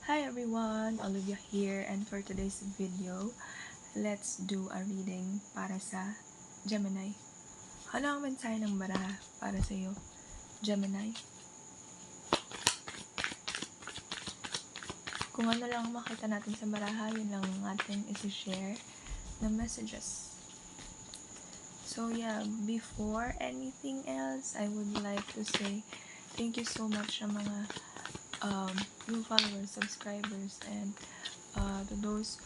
Hi everyone, Olivia here, and for today's video, let's do a reading para sa Gemini. Ano ang mensahe ng baraha para sa iyo, Gemini? Kung ano lang makita natin sa baraha, yun lang ating isi-share na messages. So yeah, before anything else, I would like to say thank you so much sa mga new followers, subscribers, and to those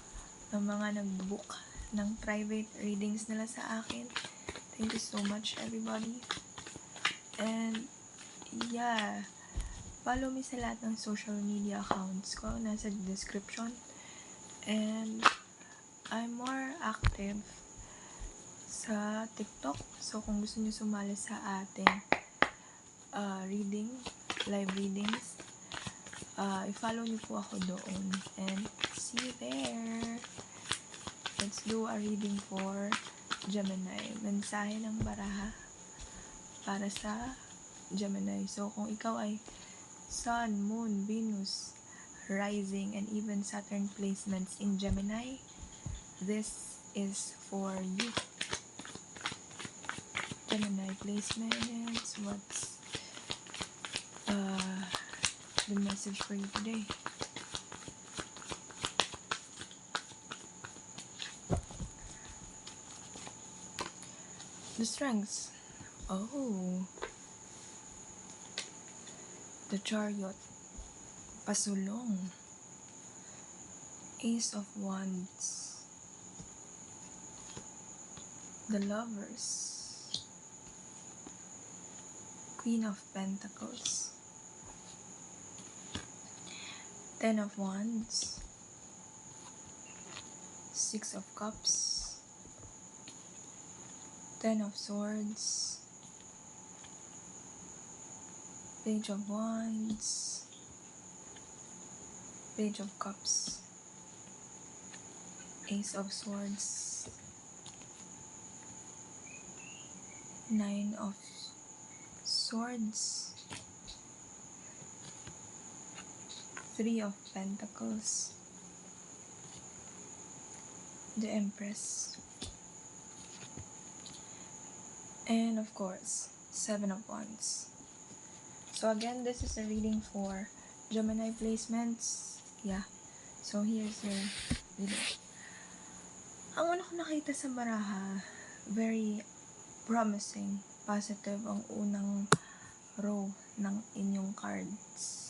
na mga nag-book ng private readings nila sa akin. Thank you so much, everybody. And yeah, follow me sa lahat ng social media accounts ko, nasa description. And I'm more active sa TikTok. So kung gusto niyo sumali sa ating live readings, i-follow niyo po ako doon. And see you there. Let's do a reading for Gemini. Mensahe ng baraha para sa Gemini. So, kung ikaw ay Sun, Moon, Venus, Rising, and even Saturn placements in Gemini, this is for you. Gemini placements, what's the message for you today? The strengths. Oh. The Chariot. Pasulong. Ace of Wands. The Lovers. Queen of Pentacles. Ten of Wands. Six of Cups. Ten of Swords. Page of Wands. Page of Cups. Ace of Swords. Nine of Swords. Three of Pentacles. The Empress. And of course, Seven of Wands. So again, this is a reading for Gemini placements. Yeah. So here's your reading. Ang una ko nakita sa baraha, very promising, positive ang unang row ng inyong cards.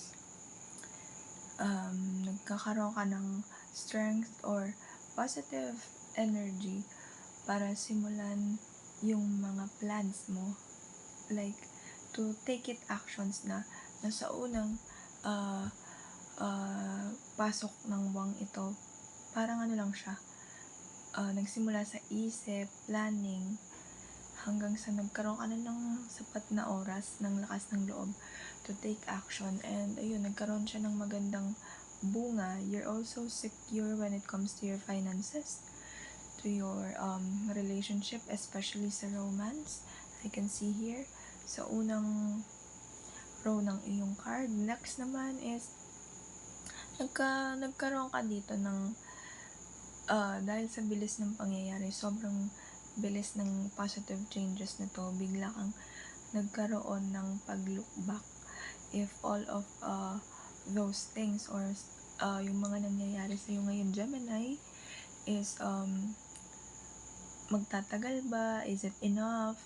Nagkakaroon ka ng strength or positive energy para simulan yung mga plans mo, like to take it actions na nasa unang pasok ng buwang ito, parang ano lang siya, nagsimula sa isip, planning, hanggang sa nagkaroon ka na ng sapat na oras, ng lakas ng loob to take action, and ayun, nagkaroon siya ng magandang bunga. You're also secure when it comes to your finances, to your relationship, especially sa romance. I can see here sa unang row ng iyong card. Next naman is nagkaroon ka dito ng dahil sa bilis ng pangyayari, sobrang bilis ng positive changes na to, bigla kang nagkaroon ng pag-look back if all of those things or yung mga nangyayari sa iyo ngayon, Gemini, is magtatagal ba? Is it enough?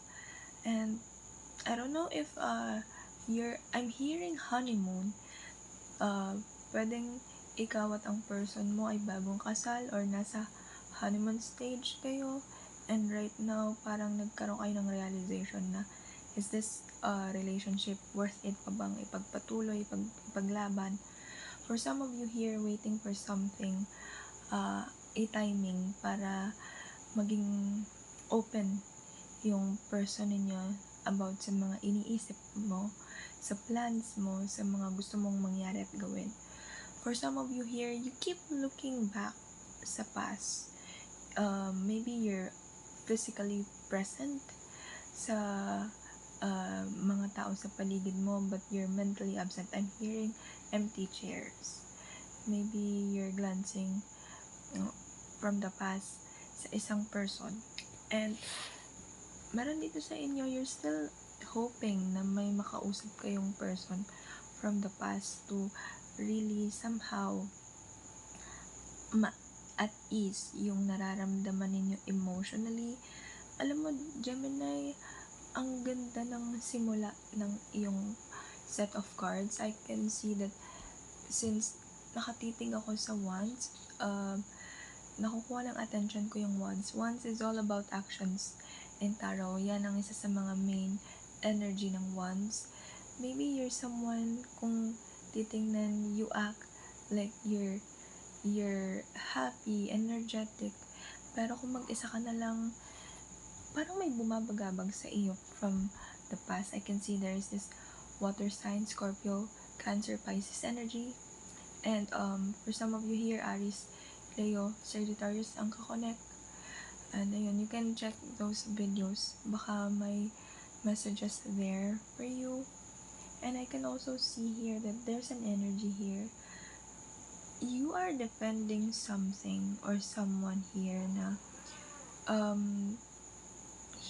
And I don't know if I'm hearing honeymoon. Pwedeng ikaw at ang person mo ay bagong kasal or nasa honeymoon stage kayo, and right now parang nagkaroon kayo ng realization na is this relationship worth it pa bang ipagpatuloy, ipaglaban? For some of you here, waiting for something, a timing para maging open yung person ninyo about sa mga iniisip mo, sa plans mo, sa mga gusto mong mangyari at gawin. For some of you here, you keep looking back sa past. Maybe you're physically present sa mga tao sa paligid mo, but you're mentally absent. I'm hearing empty chairs. maybe you're glancing from the past sa isang person, and meron dito sa inyo, you're still hoping na may makausap kayong person from the past to really somehow at ease yung nararamdaman ninyo emotionally. Alam mo, Gemini, ang ganda ng simula ng iyong set of cards. I can see that since nakatitig ako sa wands, nakukuha ng attention ko yung wands. Wands is all about actions in tarot. Yan ang isa sa mga main energy ng wands. Maybe you're someone, kung titingnan, you act like you're happy, energetic, pero kung mag-isa ka na lang, parang may bumabagabag sa iyo from the past. I can see there is this water sign, Scorpio, Cancer, Pisces energy, and for some of you here, Aries, Leo, Sagittarius ang kakonect. And ayun, you can check those videos, baka may messages there for you. And I can also see here that there's an energy here. You are defending something or someone here na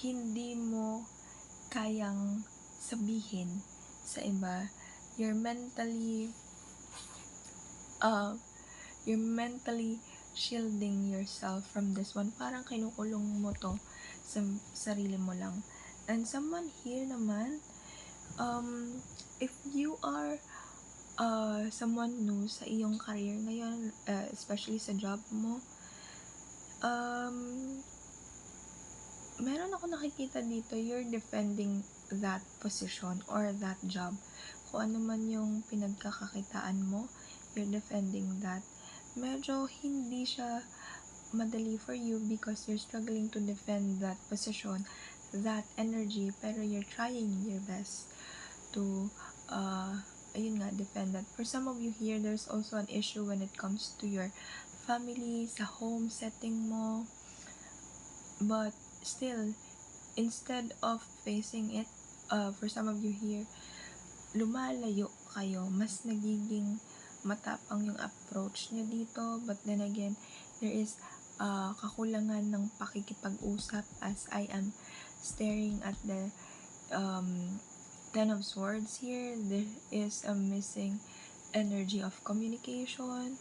hindi mo kayang sabihin sa iba. You're mentally shielding yourself from this one. Parang kinukulong mo to sa sarili mo lang. And someone here naman, if you are someone new sa iyong career ngayon, especially sa job mo, meron ako nakikita dito, you're defending that position or that job. Kung ano man yung pinagkakakitaan mo, you're defending that. Medyo hindi siya madali for you because you're struggling to defend that position, that energy, pero you're trying your best to ayun nga, defend that. For some of you here, there's also an issue when it comes to your family, sa home setting mo. But still, instead of facing it, for some of you here, lumalayo kayo. Mas nagiging matapang yung approach niya dito. But then again, there is kakulangan ng pakikipag-usap as I am staring at the Ten of Swords here. There is a missing energy of communication.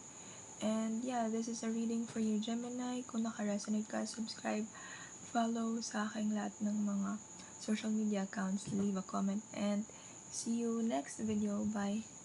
And yeah, this is a reading for you, Gemini. Kung naka-resonate ka, subscribe, follow sa aking lahat ng mga social media accounts, leave a comment, and see you next video. Bye!